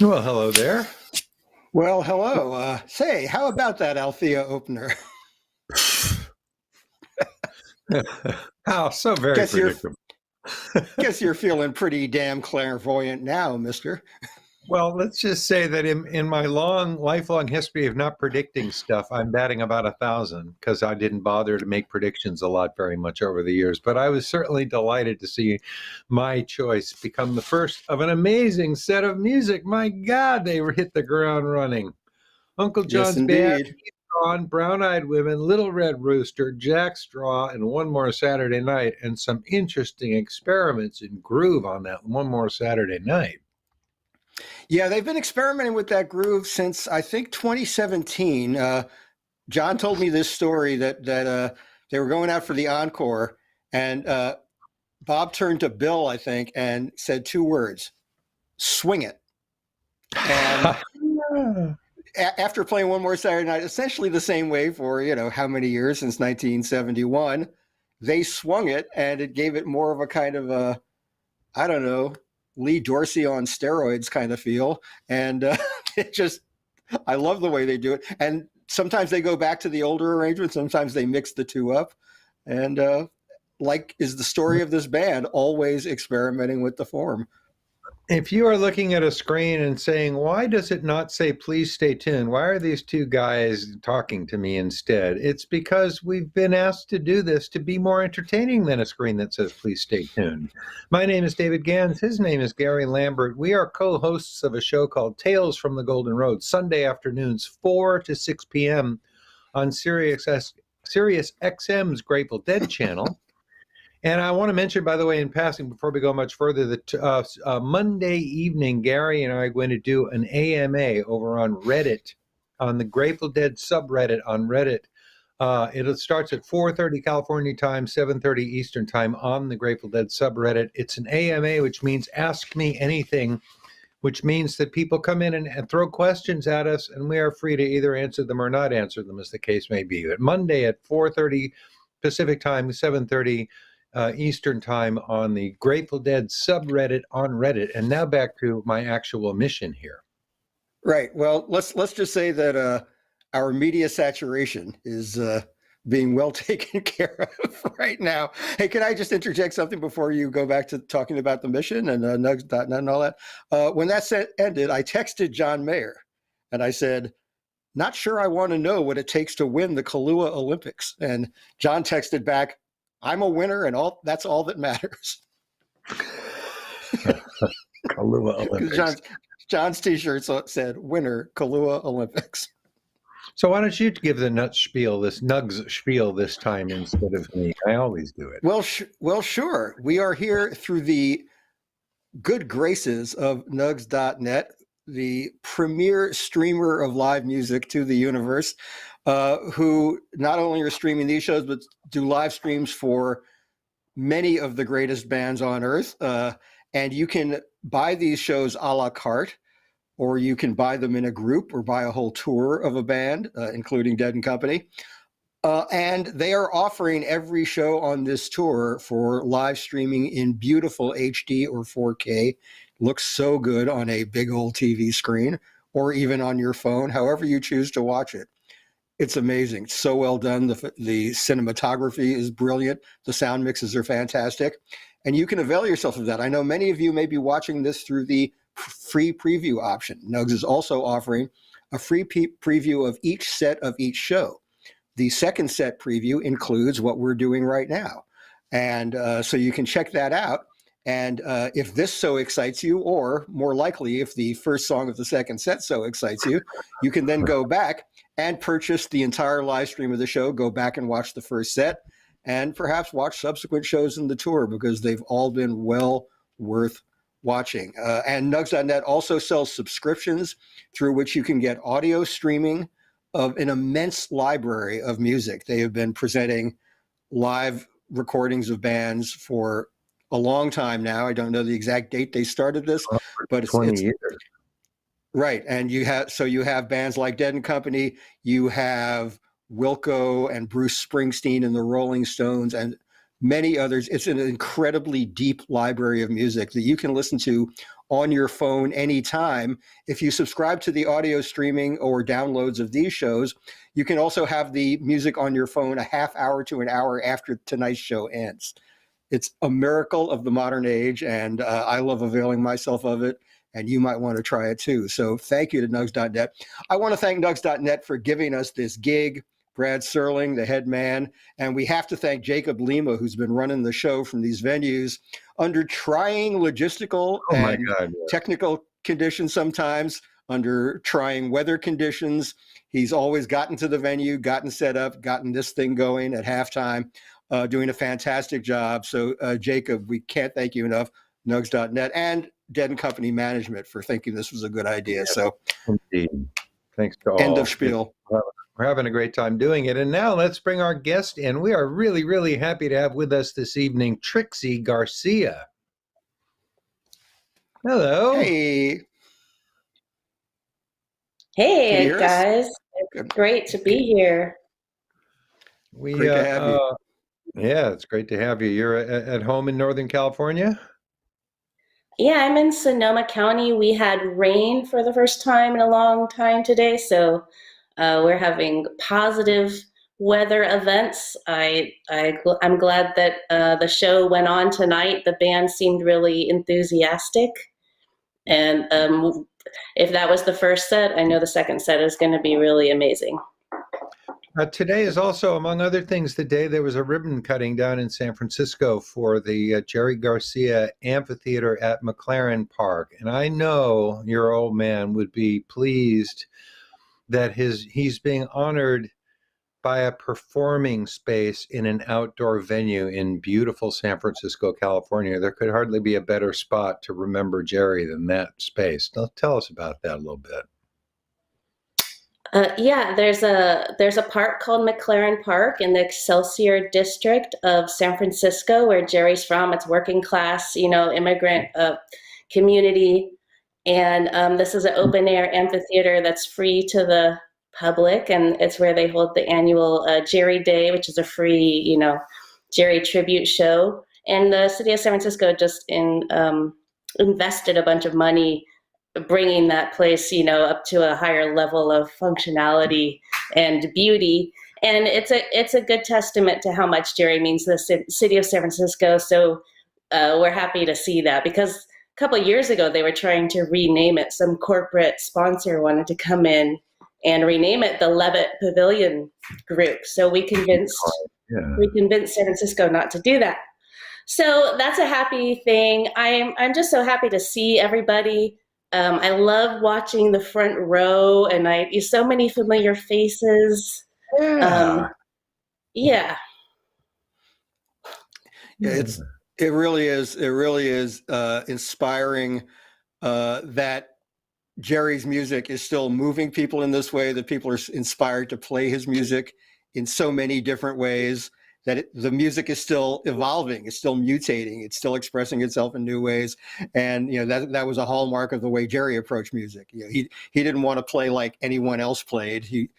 Well, hello there. Well, hello. Say, how about that Althea opener? How so very guess you're predictable. guess you're feeling pretty damn clairvoyant now, mister. Well, let's just say that in my lifelong history of not predicting stuff, I'm batting about 1,000 because I didn't bother to make predictions a lot very much over the years. But I was certainly delighted to see my choice become the first of an amazing set of music. My God, they hit the ground running. Uncle Yes, John's Band, indeed. on Brown-Eyed Women, Little Red Rooster, Jack Straw, and One More Saturday Night, and some interesting experiments in groove on that One More Saturday Night. Yeah, they've been experimenting with that groove since I think 2017. John told me this story that they were going out for the encore, and Bob turned to Bill, I think, and said two words: "Swing it." And after playing One More Saturday Night, essentially the same way for, how many years since 1971, they swung it and it gave it more of a kind of a, I don't know, Lee Dorsey on steroids kind of feel. And it just, I love the way they do it. And sometimes they go back to the older arrangement. Sometimes they mix the two up. And like is the story of this band, always experimenting with the form. If you are looking at a screen and saying, why does it not say, please stay tuned? Why are these two guys talking to me instead? It's because we've been asked to do this to be more entertaining than a screen that says, please stay tuned. My name is David Gans. His name is Gary Lambert. We are co-hosts of a show called Tales from the Golden Road, Sunday afternoons, 4 to 6 p.m. on Sirius XM's Grateful Dead channel. And I want to mention, by the way, in passing, before we go much further, that Monday evening, Gary and I are going to do an AMA over on Reddit, on the Grateful Dead subreddit on Reddit. It starts at 4:30 California time, 7:30 Eastern time on the Grateful Dead subreddit. It's an AMA, which means Ask Me Anything, which means that people come in and throw questions at us, and we are free to either answer them or not answer them, as the case may be. But Monday at 4:30 Pacific time, 7:30 Eastern time on the Grateful Dead subreddit on Reddit. And now back to my actual mission here. Right. Well, let's just say that our media saturation is being well taken care of right now. Hey, can I just interject something before you go back to talking about the mission and Nugs.net and all that? When that ended, I texted John Mayer and I said, not sure I want to know what it takes to win the Kahlua Olympics. And John texted back, I'm a winner and that's all that matters. Kahlua Olympics. John's t-shirt said winner Kahlua Olympics. So why don't you give the Nugs spiel this time instead of me? I always do it. Well, sure. We are here through the good graces of Nugs.net, the premier streamer of live music to the universe, who not only are streaming these shows, but do live streams for many of the greatest bands on earth. And you can buy these shows a la carte, or you can buy them in a group or buy a whole tour of a band, including Dead and Company. And they are offering every show on this tour for live streaming in beautiful HD or 4K. Looks so good on a big old TV screen, or even on your phone, however you choose to watch it. It's amazing. So well done. The cinematography is brilliant. The sound mixes are fantastic. And you can avail yourself of that. I know many of you may be watching this through the free preview option. Nugs is also offering a free preview of each set of each show. The second set preview includes what we're doing right now. And so you can check that out. And if this so excites you, or more likely, if the first song of the second set so excites you, you can then go back and purchase the entire live stream of the show, go back and watch the first set, and perhaps watch subsequent shows in the tour, because they've all been well worth watching. And Nugs.net also sells subscriptions through which you can get audio streaming of an immense library of music. They have been presenting live recordings of bands for a long time now. I don't know the exact date they started this, but it's 20 years. Right. And you have bands like Dead and Company, you have Wilco and Bruce Springsteen and the Rolling Stones, and many others. It's an incredibly deep library of music that you can listen to on your phone anytime. If you subscribe to the audio streaming or downloads of these shows, you can also have the music on your phone a half hour to an hour after tonight's show ends. It's a miracle of the modern age, and I love availing myself of it, and you might want to try it too. So thank you to Nugs.net. I want to thank Nugs.net for giving us this gig, Brad Serling, the head man, and we have to thank Jacob Lima, who's been running the show from these venues under trying logistical and technical conditions sometimes, under trying weather conditions. He's always gotten to the venue, gotten set up, gotten this thing going at halftime. Doing a fantastic job. So, Jacob, we can't thank you enough. Nugs.net and Dead & Company Management for thinking this was a good idea. Yeah, so, indeed. Thanks to all. End of spiel. We're having a great time doing it. And now let's bring our guest in. We are really, really happy to have with us this evening Trixie Garcia. Hello. Hey. Hey, guys. Great to be here. Great to have you. Yeah, it's great to have you. You're at home in Northern California? Yeah, I'm in Sonoma County. We had rain for the first time in a long time today, so we're having positive weather events. I'm glad that the show went on tonight. The band seemed really enthusiastic, and if that was the first set, I know the second set is going to be really amazing. Today is also, among other things, the day there was a ribbon cutting down in San Francisco for the Jerry Garcia Amphitheater at McLaren Park. And I know your old man would be pleased that he's being honored by a performing space in an outdoor venue in beautiful San Francisco, California. There could hardly be a better spot to remember Jerry than that space. Now, tell us about that a little bit. Yeah, there's a park called McLaren Park in the Excelsior district of San Francisco, where Jerry's from. It's working class, immigrant community. And this is an open air amphitheater that's free to the public. And it's where they hold the annual Jerry Day, which is a free, Jerry tribute show. And the city of San Francisco just invested a bunch of money bringing that place, up to a higher level of functionality and beauty. And it's a good testament to how much Jerry means to the city of San Francisco. So we're happy to see that, because a couple of years ago, they were trying to rename it. Some corporate sponsor wanted to come in and rename it the Levitt Pavilion Group. So we convinced San Francisco not to do that. So that's a happy thing. I'm just so happy to see everybody. I love watching the front row, and I see so many familiar faces. Yeah. Yeah. It really is inspiring that Jerry's music is still moving people in this way, that people are inspired to play his music in so many different ways, that the music is still evolving, it's still mutating, it's still expressing itself in new ways. And that was a hallmark of the way Jerry approached music. He didn't want to play like anyone else played. He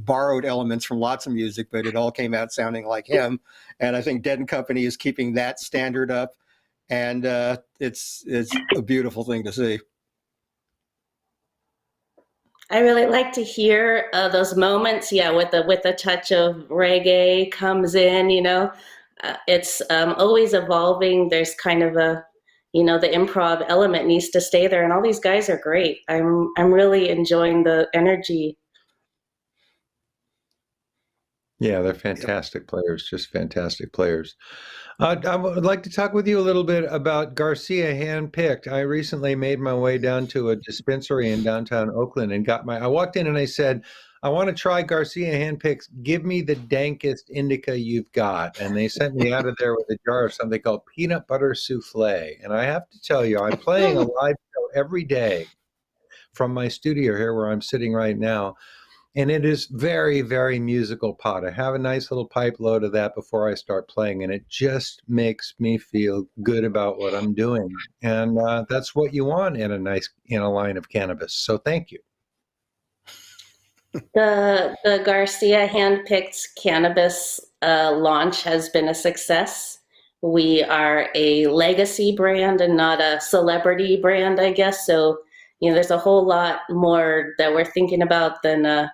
borrowed elements from lots of music, but it all came out sounding like him. And I think Dead & Company is keeping that standard up, and it's a beautiful thing to see. I really like to hear those moments, with the touch of reggae comes in. It's always evolving. There's kind of the improv element needs to stay there, and all these guys are great. I'm really enjoying the energy. Yeah, they're fantastic players, just fantastic players. I would like to talk with you a little bit about Garcia Handpicked. I recently made my way down to a dispensary in downtown Oakland and I walked in and I said, I want to try Garcia Handpicked. Give me the dankest indica you've got. And they sent me out of there with a jar of something called peanut butter souffle. And I have to tell you, I'm playing a live show every day from my studio here where I'm sitting right now. And it is very, very musical pot. I have a nice little pipe load of that before I start playing, and it just makes me feel good about what I'm doing. And that's what you want in a line of cannabis. So thank you. The Garcia Handpicked cannabis launch has been a success. We are a legacy brand and not a celebrity brand, I guess. So, there's a whole lot more that we're thinking about than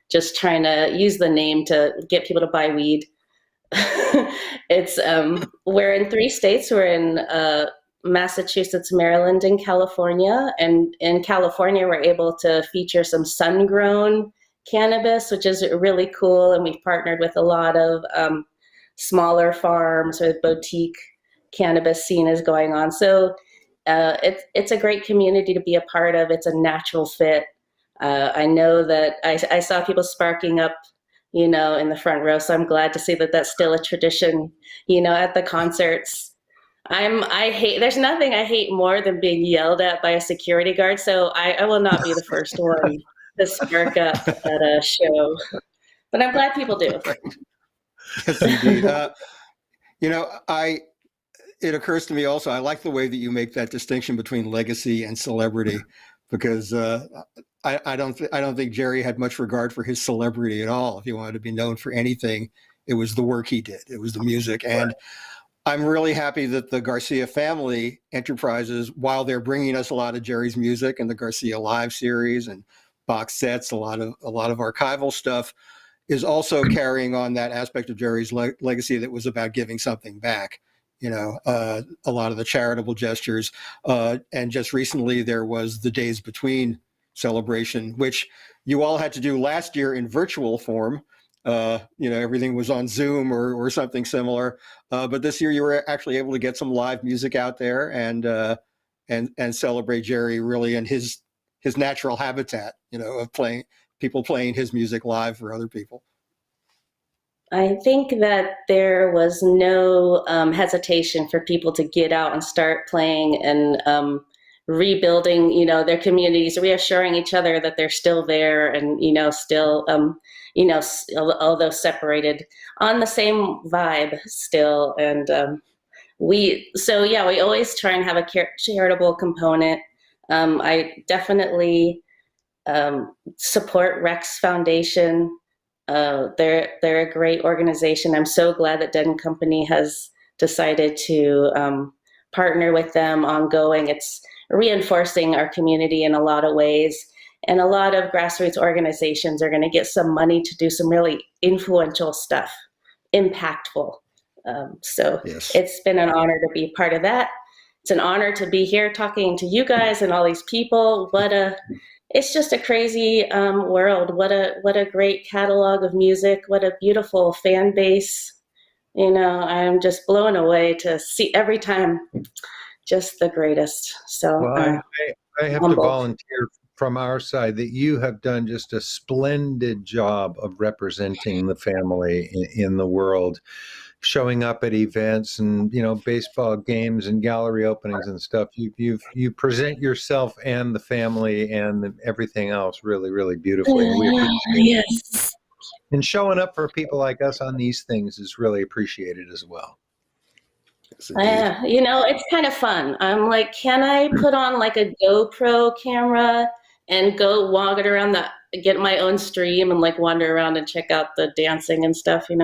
just trying to use the name to get people to buy weed. It's we're in 3 states. We're in Massachusetts, Maryland, and California. And in California, we're able to feature some sun-grown cannabis, which is really cool. And we've partnered with a lot of smaller farms, or boutique cannabis scene is going on. So it's a great community to be a part of. It's a natural fit. I know that I saw people sparking up, in the front row. So I'm glad to see that that's still a tradition, at the concerts. There's nothing I hate more than being yelled at by a security guard. So I will not be the first one to spark up at a show, but I'm glad people do. Yes, indeed. It occurs to me also, I like the way that you make that distinction between legacy and celebrity, because I don't think Jerry had much regard for his celebrity at all. If he wanted to be known for anything, it was the work he did. It was the music. And I'm really happy that the Garcia family enterprises, while they're bringing us a lot of Jerry's music and the Garcia Live series and box sets, a lot of archival stuff, is also carrying on that aspect of Jerry's legacy that was about giving something back. A lot of the charitable gestures. And just recently there was the Days Between celebration, which you all had to do last year in virtual form. Everything was on Zoom or something similar. But this year you were actually able to get some live music out there and celebrate Jerry really in his natural habitat, of people playing his music live for other people. I think that there was no hesitation for people to get out and start playing and rebuilding, their communities, reassuring each other that they're still there and, still, although separated, on the same vibe still. And we always try and have a charitable component. I definitely support Rex Foundation. They're a great organization. I'm so glad that Dead & Company has decided to partner with them ongoing. It's reinforcing our community in a lot of ways. And a lot of grassroots organizations are going to get some money to do some really influential stuff, impactful. So yes. It's been an honor to be part of that. It's an honor to be here talking to you guys and all these people. It's just a crazy world. What a great catalog of music. What a beautiful fan base. I'm just blown away to see every time. Just the greatest. So well, I have to volunteer from our side that you have done just a splendid job of representing the family in the world, showing up at events and baseball games and gallery openings and stuff. You present yourself and the family and everything else really, really beautifully, and we appreciate it. Yes. And showing up for people like us on these things is really appreciated as well. Yes, it's kind of fun. I'm like, can I put on like a GoPro camera and go walk it around get my own stream and like wander around and check out the dancing and stuff, I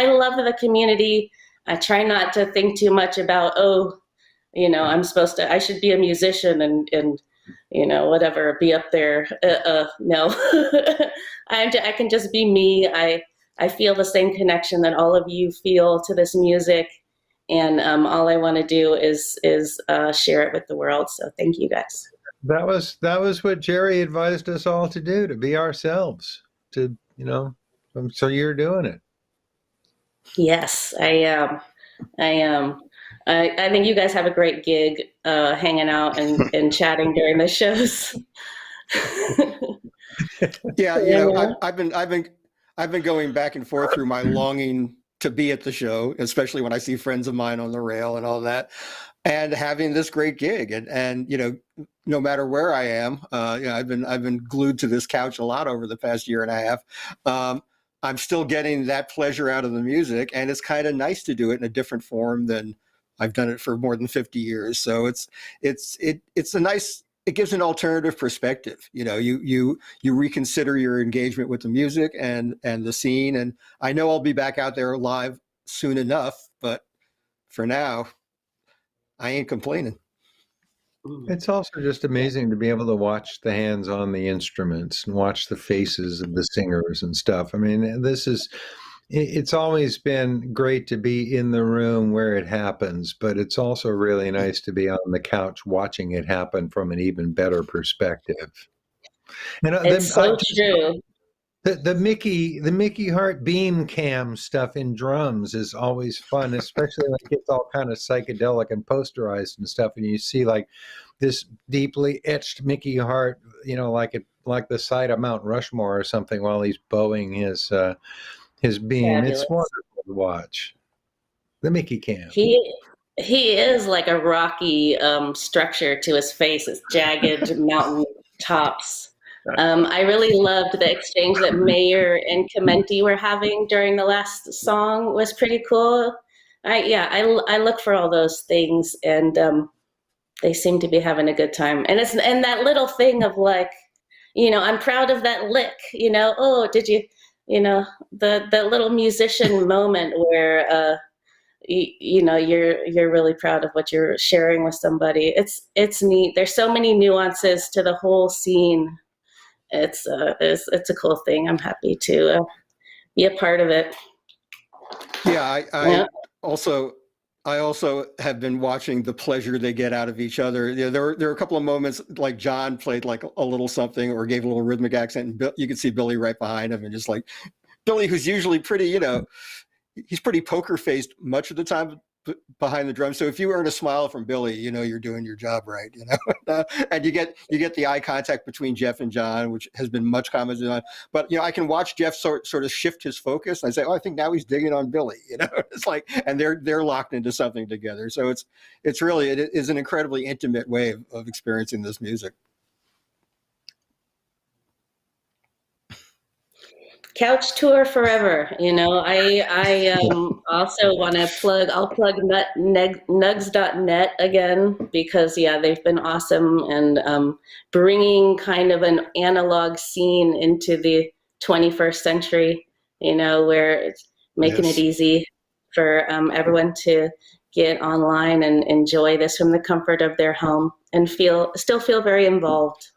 love the community. I try not to think too much about, I should be a musician and whatever, be up there. No, I can just be me. I feel the same connection that all of you feel to this music. And all I want to do is share it with the world. So thank you guys. That was what Jerry advised us all to do, to be ourselves, so you're doing it. Yes, I am. I think you guys have a great gig hanging out and chatting during the shows. Yeah, I've been going back and forth through my longing to be at the show, especially when I see friends of mine on the rail and all that, and having this great gig. And no matter where I am, I've been glued to this couch a lot over the past year and a half. I'm still getting that pleasure out of the music, and it's kind of nice to do it in a different form than I've done it for more than 50 years. So it's a nice it gives an alternative perspective. You reconsider your engagement with the music and the scene. And I know I'll be back out there live soon enough, but for now, I ain't complaining. It's also just amazing to be able to watch the hands on the instruments and watch the faces of the singers and stuff. I mean, it's always been great to be in the room where it happens, but it's also really nice to be on the couch watching it happen from an even better perspective. And It's so true. the Mickey Hart beam cam stuff in drums is always fun, especially when it gets all kind of psychedelic and posterized and stuff, and you see like this deeply etched Mickey Hart, like the side of Mount Rushmore or something, while he's bowing his beam. Fabulous. It's wonderful to watch. The Mickey cam. He is like a rocky structure to his face. It's jagged mountain tops. I really loved the exchange that Mayer and Chimenti were having during the last song. Was pretty cool. I look for all those things, and they seem to be having a good time. And that little thing of like, I'm proud of that lick. Oh, did you? The little musician moment where you're really proud of what you're sharing with somebody. It's neat. There's so many nuances to the whole scene. It's a cool thing. I'm happy to be a part of it. Yeah, I also have been watching the pleasure they get out of each other. There were a couple of moments like John played like a little something or gave a little rhythmic accent, and you could see Billy right behind him, and just like Billy, who's usually pretty, he's pretty poker faced much of the time behind the drums. So if you earn a smile from Billy, you're doing your job right. And you get the eye contact between Jeff and John, which has been much commented on. But I can watch Jeff sort of shift his focus, and I say, oh, I think now he's digging on Billy. It's like, and they're locked into something together. So it is an incredibly intimate way of experiencing this music. Couch tour forever. I also want to I'll plug nugs.net again, because they've been awesome, and bringing kind of an analog scene into the 21st century, where it's making it easy for everyone to get online and enjoy this from the comfort of their home and still feel very involved.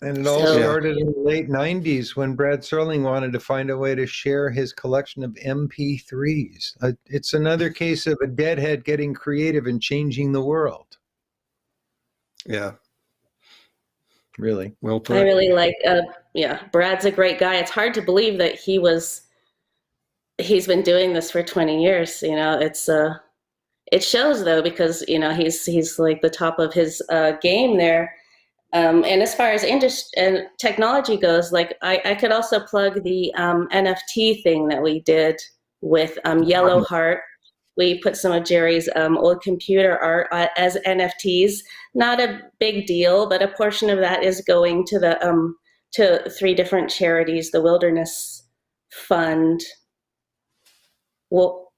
And it all started in the late 90s when Brad Serling wanted to find a way to share his collection of MP3s. It's another case of a deadhead getting creative and changing the world. Yeah. Really. Well put. I really like, Brad's a great guy. It's hard to believe that he's been doing this for 20 years. It shows though, because, he's like the top of his game there. And as far as industry and technology goes, like I could also plug the NFT thing that we did with Yellow Heart. We put some of Jerry's old computer art as NFTs. Not a big deal, but a portion of that is going to the to 3 different charities: the Wilderness Fund. Well,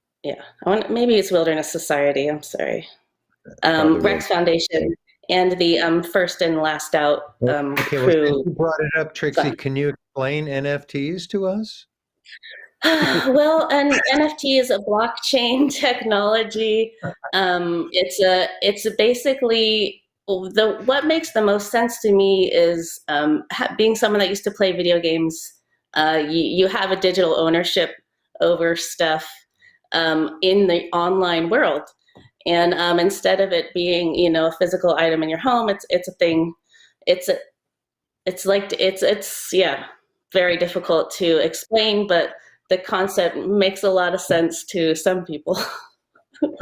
maybe it's Wilderness Society. I'm sorry, Rex Foundation. And the First and Last Out crew. You brought it up, Trixie. Can you explain NFTs to us? Well, an NFT is a blockchain technology. It's basically what makes the most sense to me is being someone that used to play video games. You have a digital ownership over stuff in the online world. And instead of it being, a physical item in your home, it's a thing. It's very difficult to explain, but the concept makes a lot of sense to some people. That's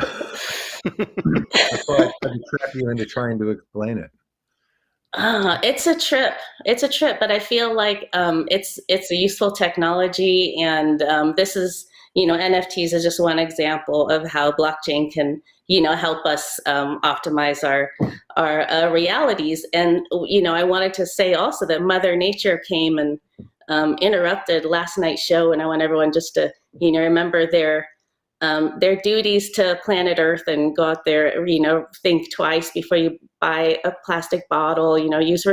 why I tried to trap you into trying to explain it. It's a trip. But I feel like it's a useful technology, and this is, NFTs is just one example of how blockchain can, help us optimize our realities. And I wanted to say also that Mother Nature came and interrupted last night's show, and I want everyone just to remember their their duties to planet Earth and go out there, think twice before you buy a plastic bottle, use,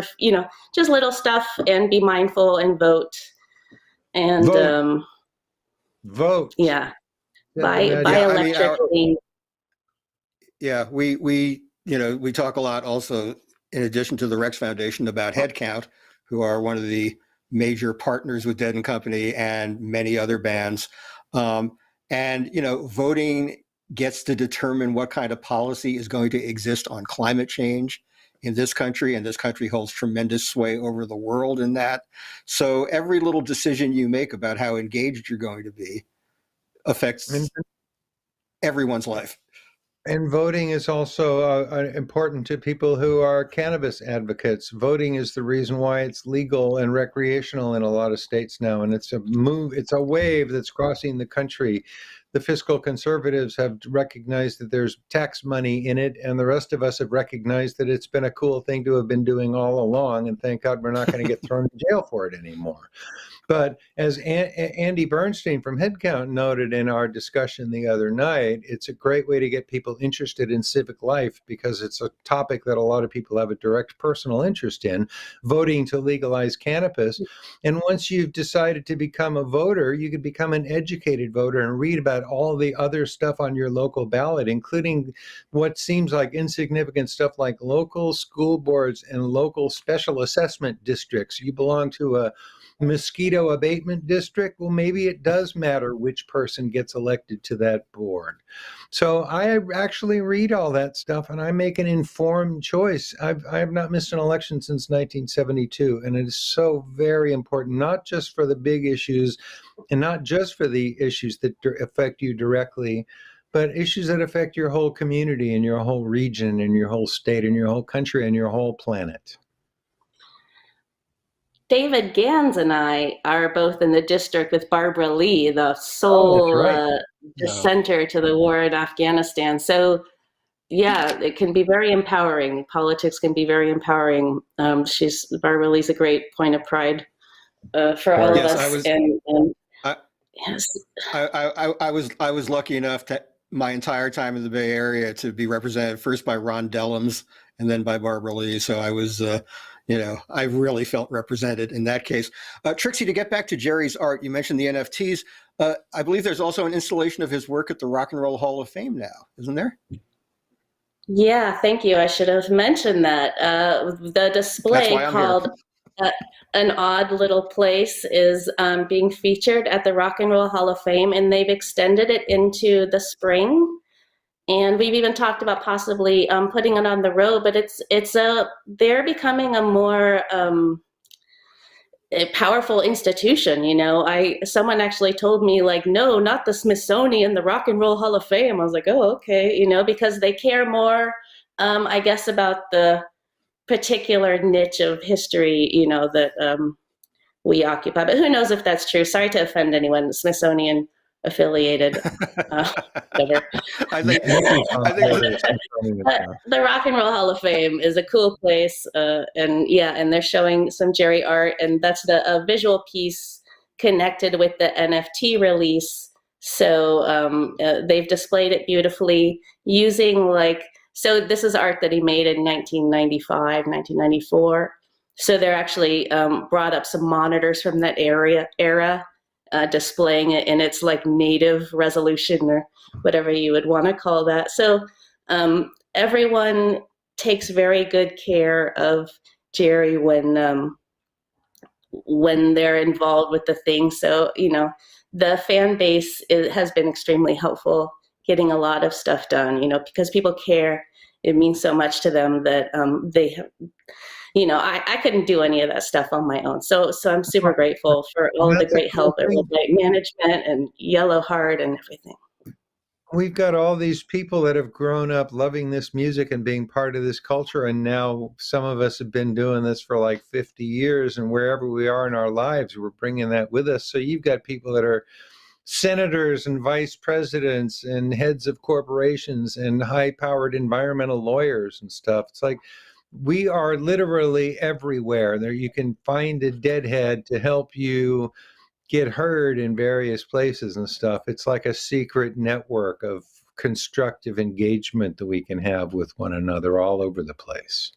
just little stuff, and be mindful and vote. And Vote. Vote. yeah, buy Yeah, electrically. We talk a lot also, in addition to the Rex Foundation, about Headcount, who are one of the major partners with Dead and Company and many other bands. Voting gets to determine what kind of policy is going to exist on climate change in this country, and this country holds tremendous sway over the world in that. So every little decision you make about how engaged you're going to be affects everyone's life. And voting is also important to people who are cannabis advocates. Voting is the reason why it's legal and recreational in a lot of states now, and it's a wave that's crossing the country. The fiscal conservatives have recognized that there's tax money in it, and the rest of us have recognized that it's been a cool thing to have been doing all along, and thank God we're not going to get thrown in jail for it anymore. But as Andy Bernstein from Headcount noted in our discussion the other night, it's a great way to get people interested in civic life because it's a topic that a lot of people have a direct personal interest in, voting to legalize cannabis. And once you've decided to become a voter, you could become an educated voter and read about all the other stuff on your local ballot, including what seems like insignificant stuff like local school boards and local special assessment districts. You belong to a mosquito abatement district, well, maybe it does matter which person gets elected to that board. So I actually read all that stuff and I make an informed choice. I have not missed an election since 1972, and it is so very important, not just for the big issues and not just for the issues that affect you directly, but issues that affect your whole community and your whole region and your whole state and your whole country and your whole planet. David Gans and I are both in the district with Barbara Lee, the sole dissenter to the war in Afghanistan. So, yeah, it can be very empowering. Politics can be very empowering. Barbara Lee's a great point of pride for all of us. I was lucky enough to my entire time in the Bay Area to be represented first by Ron Dellums and then by Barbara Lee. So I was. I really felt represented in that case. Trixie, to get back to Jerry's art, you mentioned the NFTs. I believe there's also an installation of his work at the Rock and Roll Hall of Fame now, isn't there? Yeah, thank you. I should have mentioned that. The display called An Odd Little Place is being featured at the Rock and Roll Hall of Fame, and they've extended it into the spring. And we've even talked about possibly putting it on the road, but they're becoming a more a powerful institution. Someone actually told me, like, no, not the Smithsonian, the Rock and Roll Hall of Fame. I was like, oh, okay, because they care more, I guess, about the particular niche of history, that we occupy. But who knows if that's true? Sorry to offend anyone. The Smithsonian affiliated. Whatever. I think the Rock and Roll Hall of Fame is a cool place, and they're showing some Jerry art, and that's a visual piece connected with the NFT release. So they've displayed it beautifully using so this is art that he made in 1995, 1994. So they're actually brought up some monitors from that era. Displaying it in its native resolution or whatever you would want to call that. So everyone takes very good care of Jerry when they're involved with the thing. So the fan base has been extremely helpful, getting a lot of stuff done. Because people care. It means so much to them that they have. I couldn't do any of that stuff on my own. So I'm super grateful for all the great help at Red Light Management and Yellow Heart and everything. We've got all these people that have grown up loving this music and being part of this culture. And now some of us have been doing this for 50 years. And wherever we are in our lives, we're bringing that with us. So you've got people that are senators and vice presidents and heads of corporations and high-powered environmental lawyers and stuff. It's we are literally everywhere. There you can find a deadhead to help you get heard in various places and stuff. It's like a secret network of constructive engagement that we can have with one another all over the place.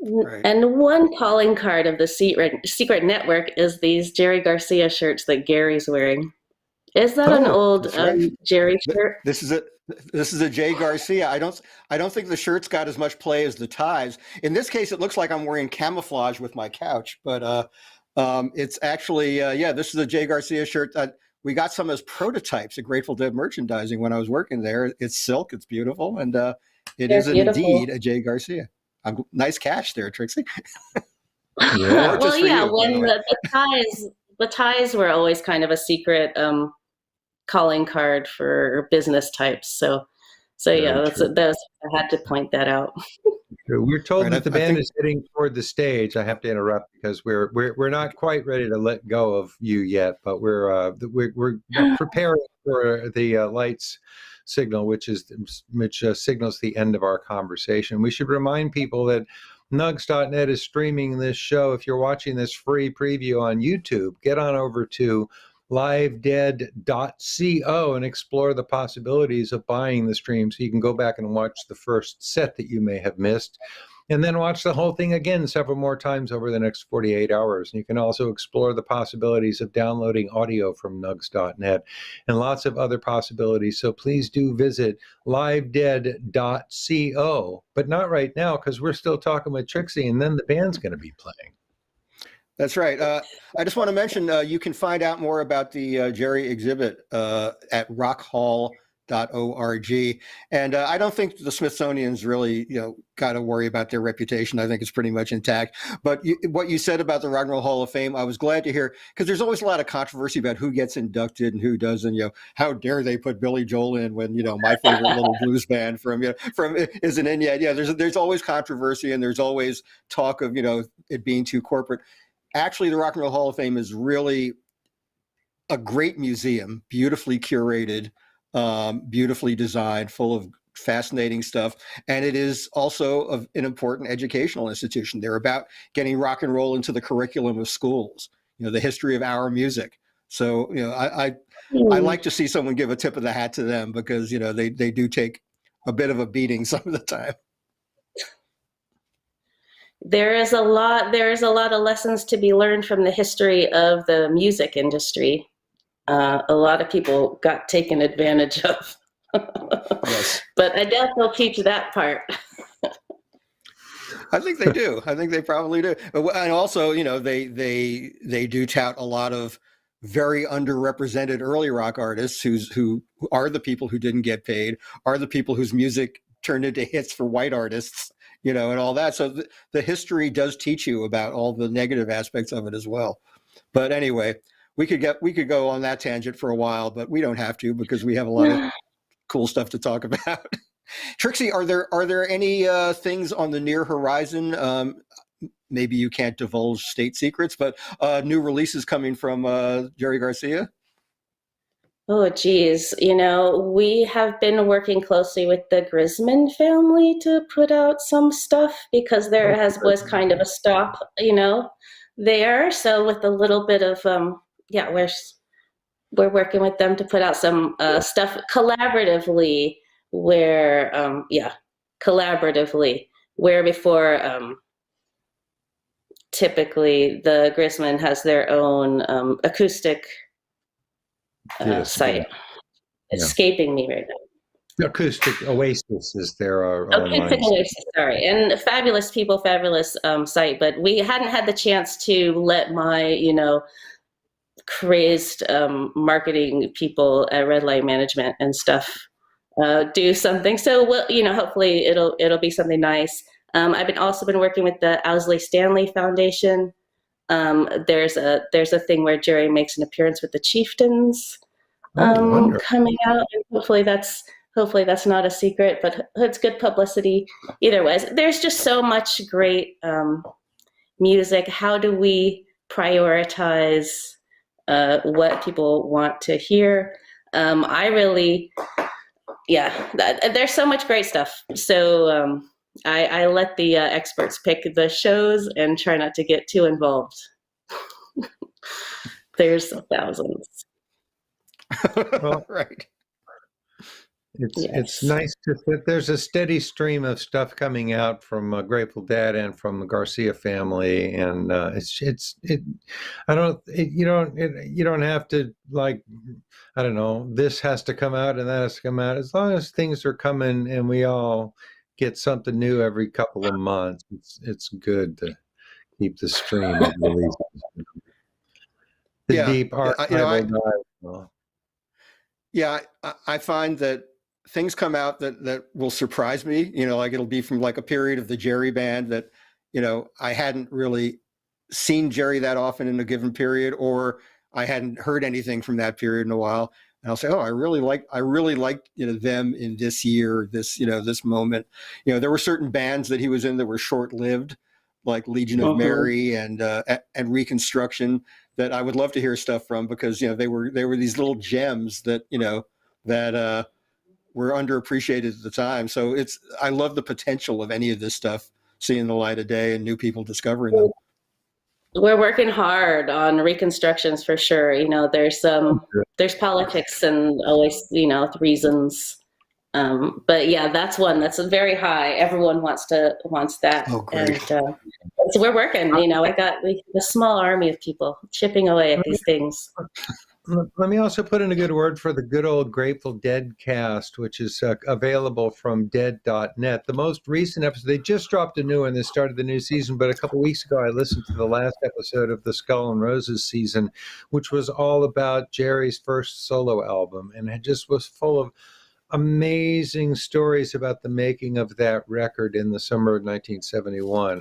Right. And one calling card of the secret network is these Jerry Garcia shirts that Gary's wearing. Is that an Oh, old That's right. Jerry shirt? This is a Jay Garcia. I don't think the shirts got as much play as the ties. In this case, it looks like I'm wearing camouflage with my couch, but it's actually this is a Jay Garcia shirt. We got some as prototypes at Grateful Dead merchandising when I was working there. It's silk, it's beautiful, and it They're is beautiful. indeed a Jay Garcia. Nice catch there, Trixie. yeah. Well, for yeah, you, by when the way. the ties were always kind of a secret calling card for business types. So yeah, Very true. that's I had to point that out. We're told Right, that the I band think is heading toward the stage. I have to interrupt because we're not quite ready to let go of you yet, but we're preparing for the lights signal, which signals the end of our conversation. We should remind people that Nugs.net is streaming this show. If you're watching this free preview on YouTube, get on over to livedead.co and explore the possibilities of buying the stream so you can go back and watch the first set that you may have missed and then watch the whole thing again several more times over the next 48 hours. And you can also explore the possibilities of downloading audio from nugs.net and lots of other possibilities. So please do visit livedead.co, but not right now because we're still talking with Trixie and then the band's going to be playing. that's right. I just want to mention you can find out more about the Jerry exhibit at rockhall.org. And I don't think the Smithsonian's really, got to worry about their reputation. I think it's pretty much intact. But what you said about the Rock and Roll Hall of Fame, I was glad to hear, because there's always a lot of controversy about who gets inducted and who doesn't. How dare they put Billy Joel in when my favorite little blues band from isn't in yet? Yeah, there's always controversy and there's always talk of it being too corporate. Actually, the Rock and Roll Hall of Fame is really a great museum, beautifully curated, beautifully designed, full of fascinating stuff. And it is also an important educational institution. They're about getting rock and roll into the curriculum of schools, the history of our music. So, I like to see someone give a tip of the hat to them because, they do take a bit of a beating some of the time. There is a lot of lessons to be learned from the history of the music industry. A lot of people got taken advantage of. Yes. But I doubt they'll teach that part. I think they do. I think they probably do. And also, they do tout a lot of very underrepresented early rock artists who are the people who didn't get paid, are the people whose music turned into hits for white artists, and all that. So the history does teach you about all the negative aspects of it as well. But anyway, we could go on that tangent for a while, but we don't have to because we have a lot of cool stuff to talk about. Trixie, are there any things on the near horizon? Maybe you can't divulge state secrets, but new releases coming from Jerry Garcia? Oh, geez. We have been working closely with the Grisman family to put out some stuff because there was kind of a stop, there. So with a little bit of, we're working with them to put out some stuff collaboratively where before typically the Grisman has their own acoustic site. It's escaping me right now. Acoustic Oasis is their Acoustic Oasis, sorry. And fabulous people, fabulous site, but we hadn't had the chance to let my, crazed marketing people at Red Light Management and stuff do something. So hopefully it'll be something nice. I've also been working with the Owsley Stanley Foundation. There's a thing where Jerry makes an appearance with the Chieftains coming out, and hopefully that's not a secret, but it's good publicity. Either way, there's just so much great music. How do we prioritize what people want to hear? There's so much great stuff. So I let the experts pick the shows and try not to get too involved. There's thousands. Well, Right. it's Yes. nice to sit. There's a steady stream of stuff coming out from Grateful Dead and from the Garcia family, and I don't you don't have to like, I don't know, this has to come out and that has to come out. As long as things are coming and we all get something new every couple of months, it's good to keep the stream of releases. The Yeah. deep I archival dive. I find that things come out that will surprise me. Like it'll be from like a period of the Jerry band that, I hadn't really seen Jerry that often in a given period, or I hadn't heard anything from that period in a while. And I'll say, oh, I really liked, them in this year, this moment. There were certain bands that he was in that were short-lived, like Legion of Mary and Reconstruction, that I would love to hear stuff from, because they were these little gems that that were underappreciated at the time. So I love the potential of any of this stuff seeing the light of day and new people discovering them. We're working hard on reconstructions for sure. There's politics and always, reasons. But yeah, that's one that's very high. Everyone wants that. Oh, great. And so we're working, we have a small army of people chipping away at these things. Let me also put in a good word for the good old Grateful Dead cast, which is available from dead.net. The most recent episode, they just dropped a new one. They started the new season, but a couple weeks ago, I listened to the last episode of the Skull and Roses season, which was all about Jerry's first solo album. And it just was full of amazing stories about the making of that record in the summer of 1971.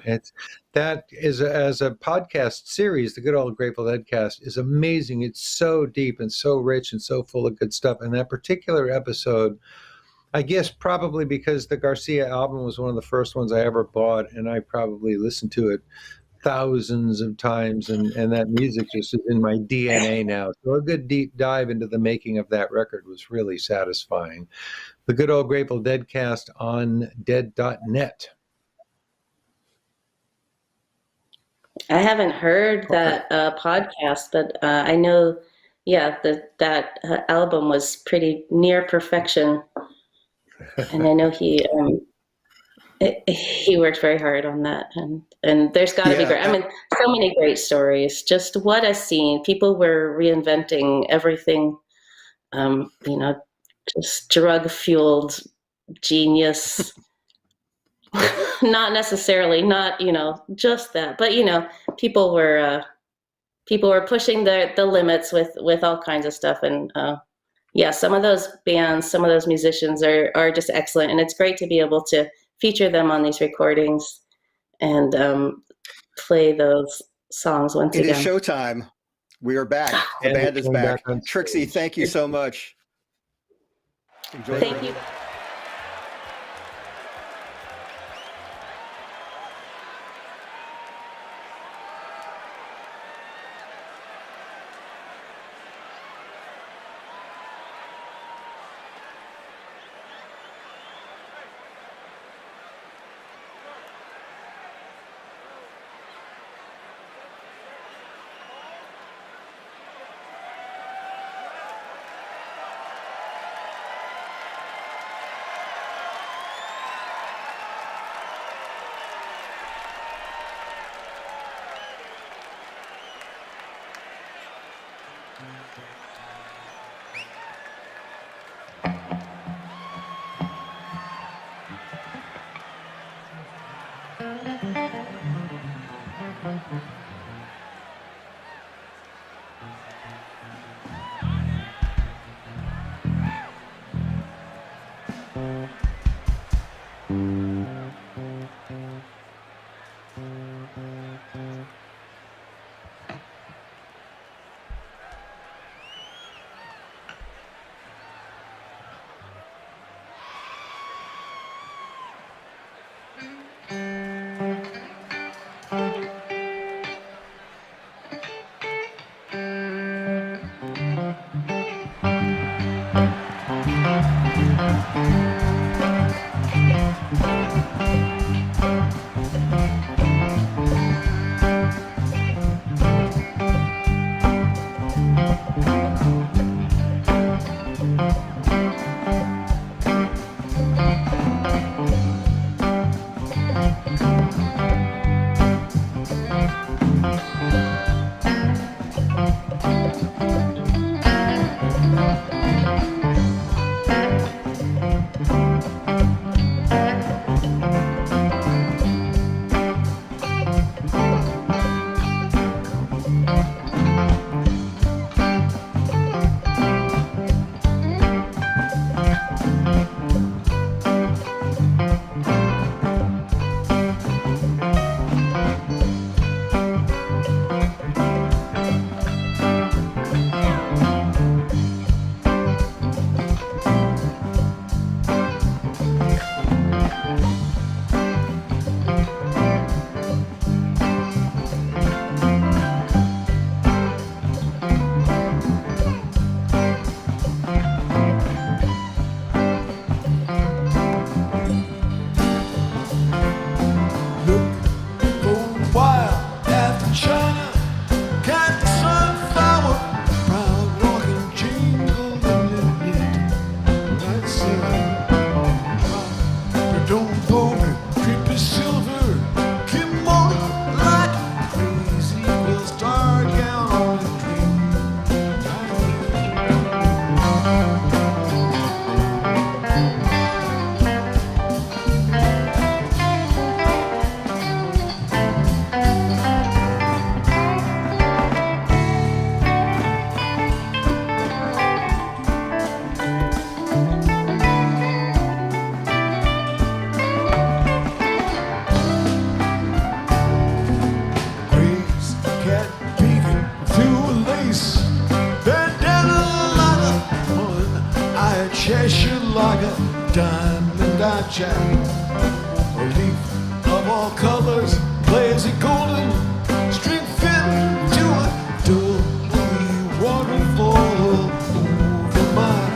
That is, as a podcast series, the good old Grateful Dead cast is amazing. It's so deep and so rich and so full of good stuff. And that particular episode, I guess probably because the Garcia album was one of the first ones I ever bought, and I probably listened to it thousands of times, and that music just is in my DNA now. So a good deep dive into the making of that record was really satisfying. The good old Grateful Dead cast on dead.net. I haven't heard that podcast, but I know, that album was pretty near perfection, and I know he worked very hard on that, and there's got to be great. I mean, so many great stories. Just what a scene! People were reinventing everything. Just drug-fueled genius. Not necessarily, not just that, but people were pushing the limits with all kinds of stuff, and some of those bands, some of those musicians are just excellent, and it's great to be able to feature them on these recordings and play those songs once again. It is showtime. We are back. The band is back. Trixie, thank you so much. Enjoy. Thank you. diamond-eyed child, a leaf of all colors plays a golden string fit to a dull waterfall over my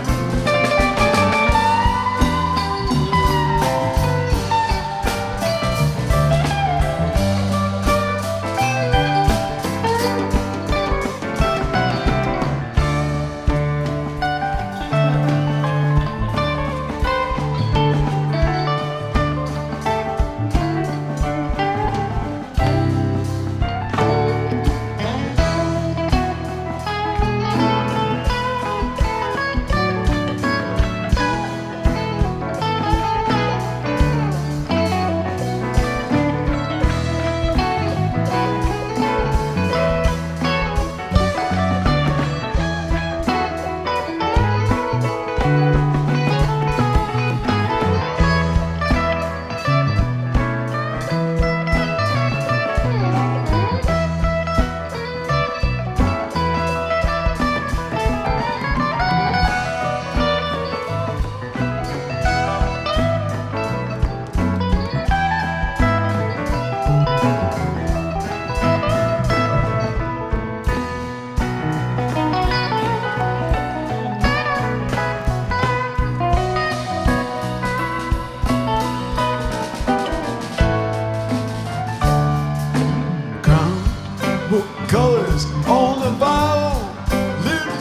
colors on the violet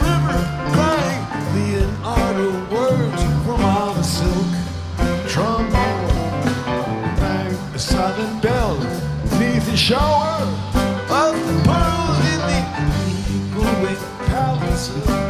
river crying Leonardo words from all the silk trombone rang a silent bell beneath the shower of the pearls in the eagle-wing palace of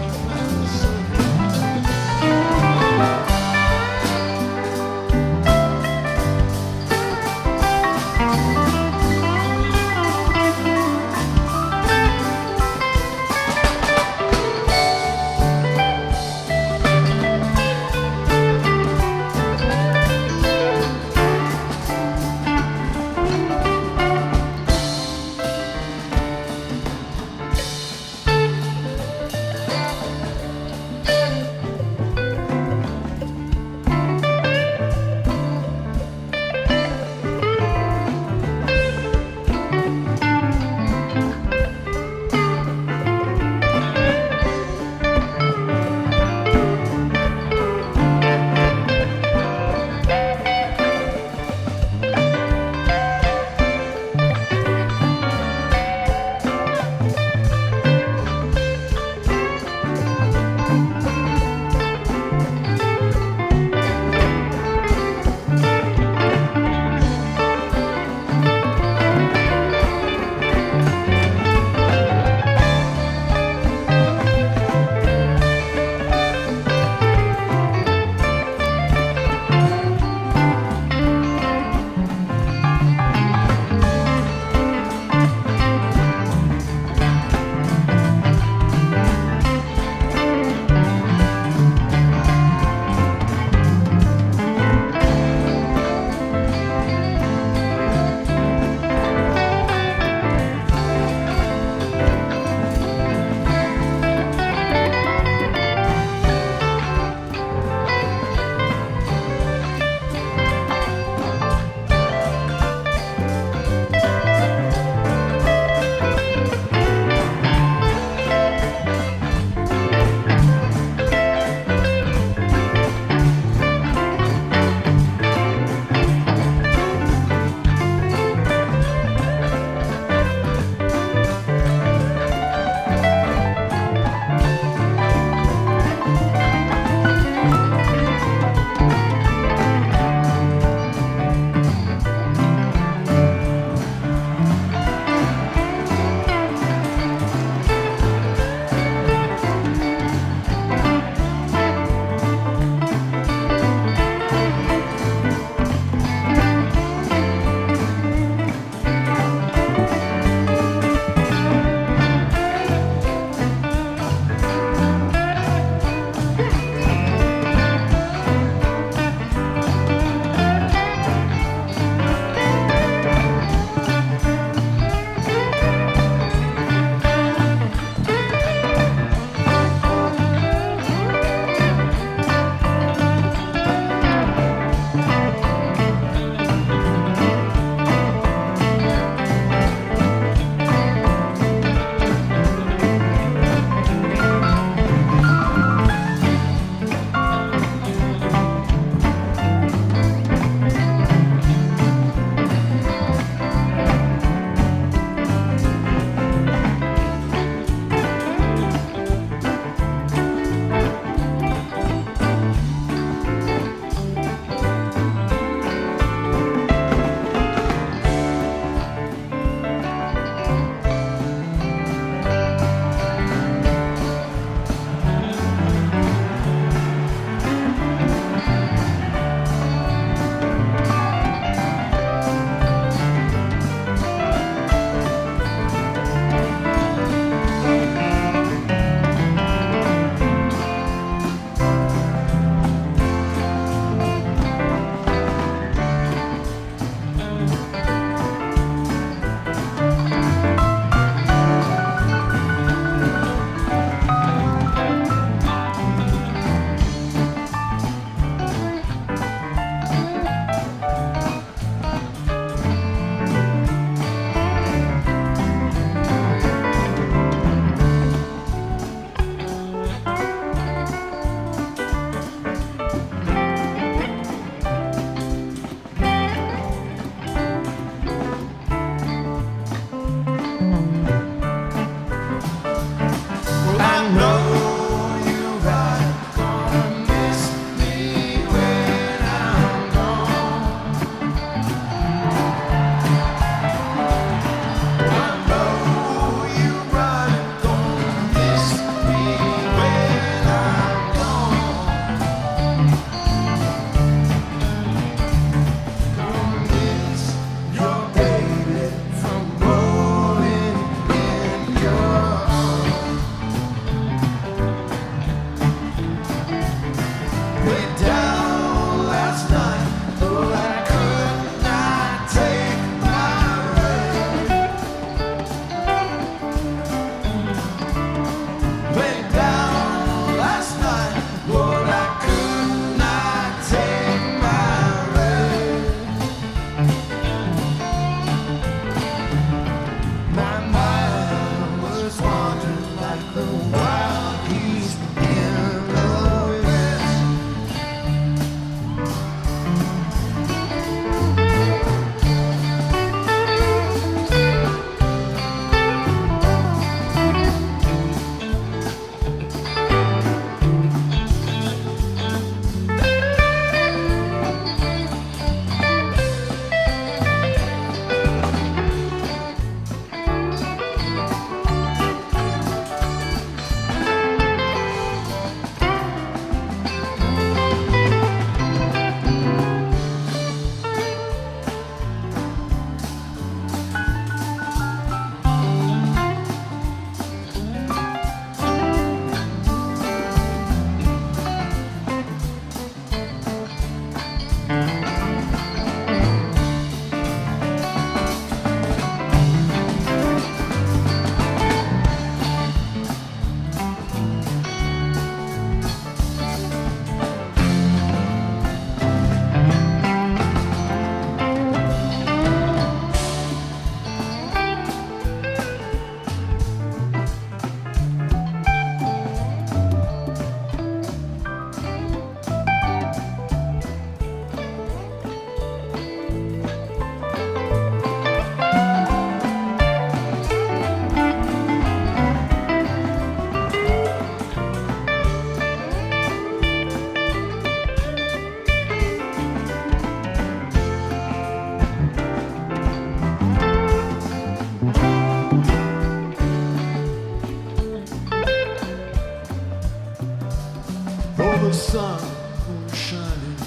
the sun was shining.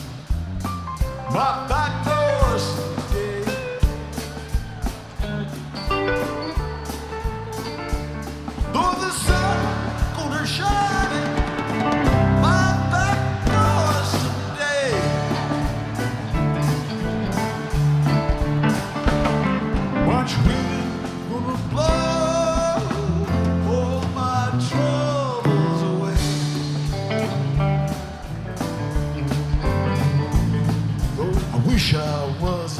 My back doors today. Though the sun gonna shine, my back doors today. Watch wind gonna blow all my troubles away. I wish I was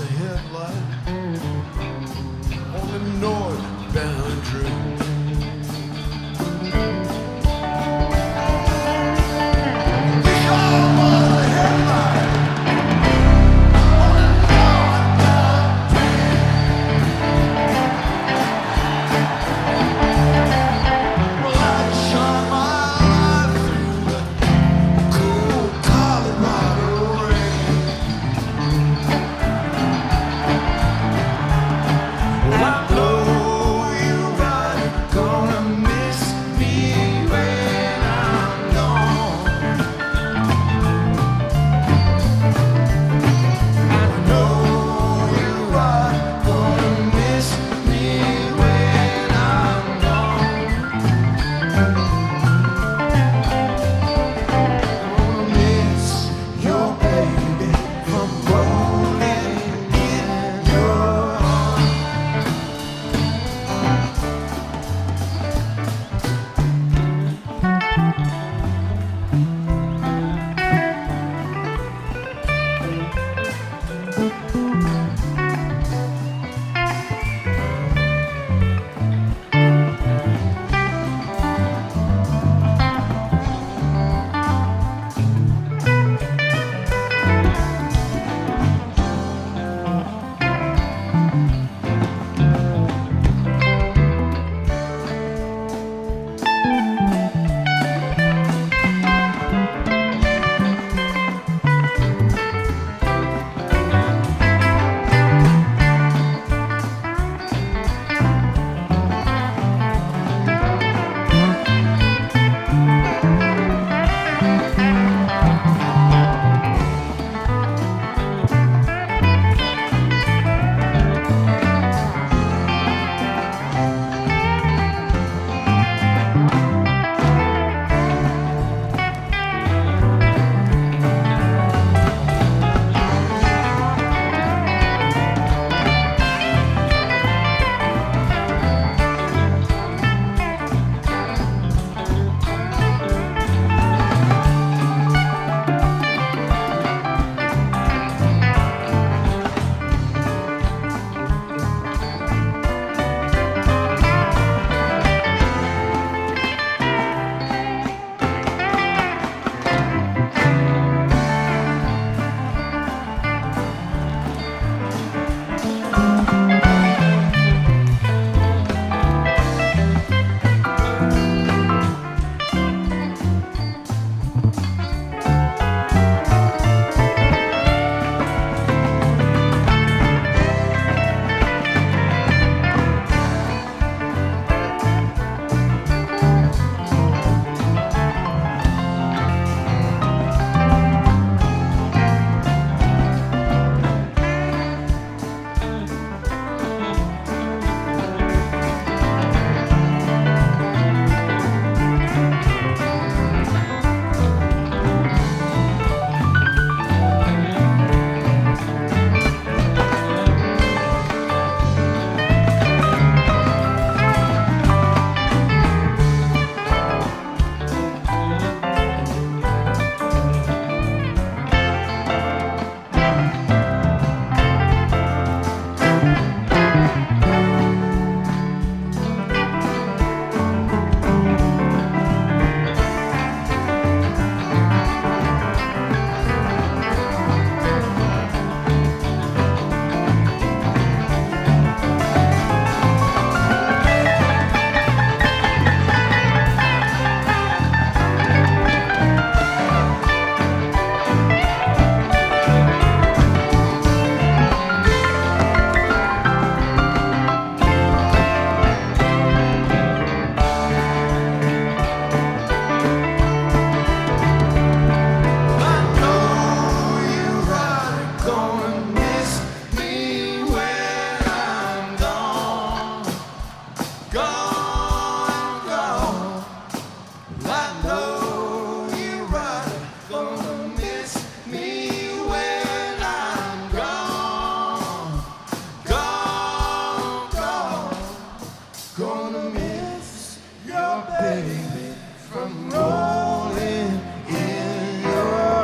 come rolling in your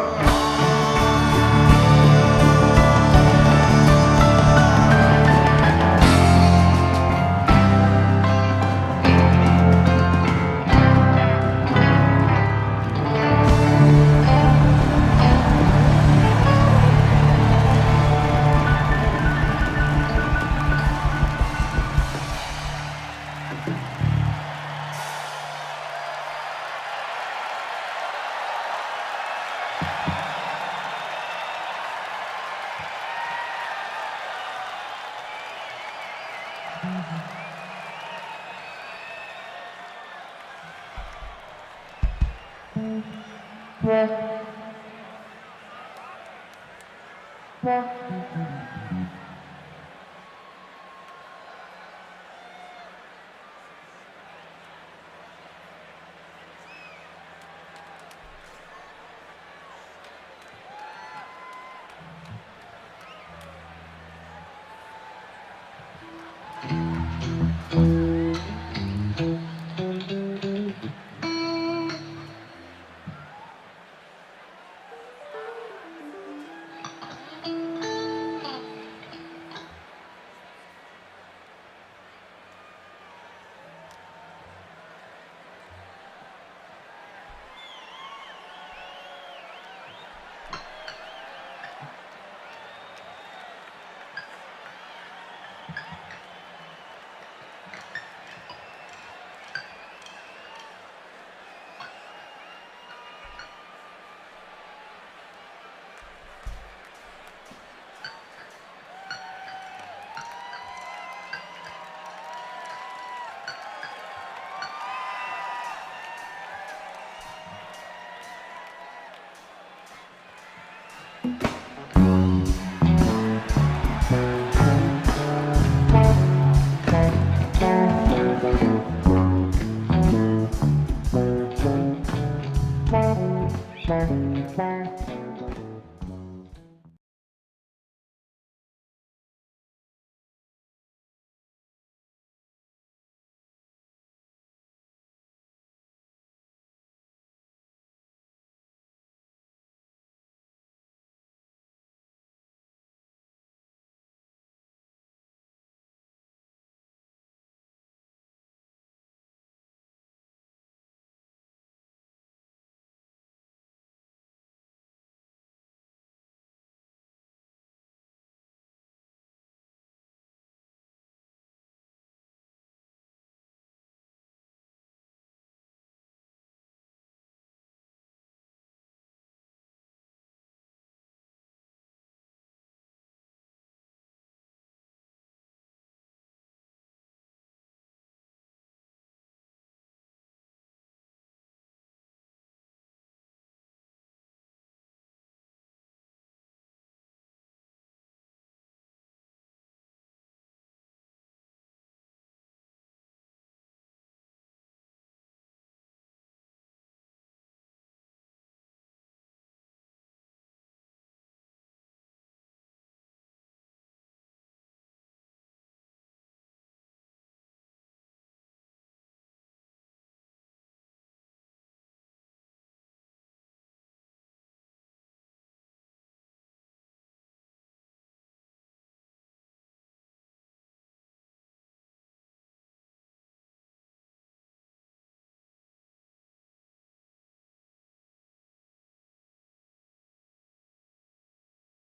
Bye.